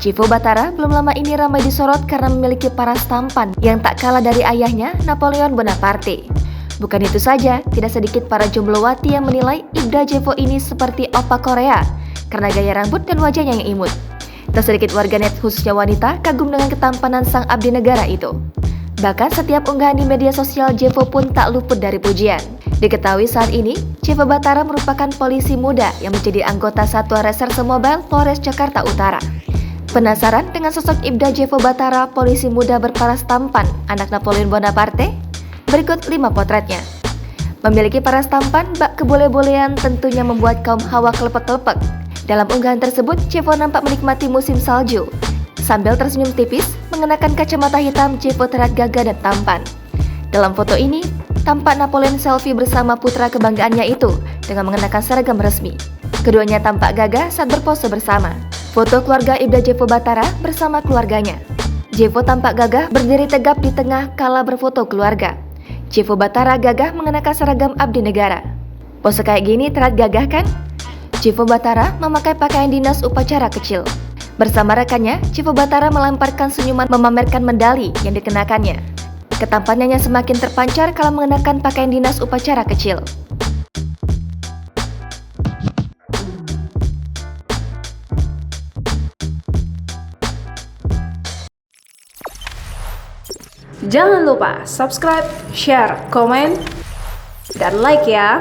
Chievo Batara belum lama ini ramai disorot karena memiliki paras tampan yang tak kalah dari ayahnya, Napoleon Bonaparte. Bukan itu saja, tidak sedikit para jomblowati yang menilai Ibda Chievo ini seperti opa Korea karena gaya rambut dan wajahnya yang imut. Tak sedikit warganet khususnya wanita kagum dengan ketampanan sang abdi negara itu. Bahkan setiap unggahan di media sosial Chievo pun tak luput dari pujian. Diketahui saat ini, Chievo Batara merupakan polisi muda yang menjadi anggota Satuan Reserse Mobile Polres Jakarta Utara. Penasaran dengan sosok Ibda Chievo Batara, polisi muda berparas tampan, anak Napoleon Bonaparte? Berikut 5 potretnya. Memiliki paras tampan, bak keboleh-bolehan tentunya membuat kaum hawa kelepek-kelepek. Dalam unggahan tersebut, Chievo nampak menikmati musim salju. Sambil tersenyum tipis, mengenakan kacamata hitam, Chievo terlihat gagah dan tampan. Dalam foto ini, tampak Napoleon selfie bersama putra kebanggaannya itu dengan mengenakan seragam resmi. Keduanya tampak gagah saat berpose bersama. Foto keluarga Ibda Chievo Batara bersama keluarganya. Chievo tampak gagah berdiri tegap di tengah kala berfoto keluarga. Chievo Batara gagah mengenakan seragam abdi negara. Pose kayak gini terlihat gagah kan? Chievo Batara memakai pakaian dinas upacara kecil. Bersama rekannya, Chievo Batara melemparkan senyuman memamerkan medali yang dikenakannya. Ketampanannya semakin terpancar kala mengenakan pakaian dinas upacara kecil. Jangan lupa subscribe, share, komen, dan like ya.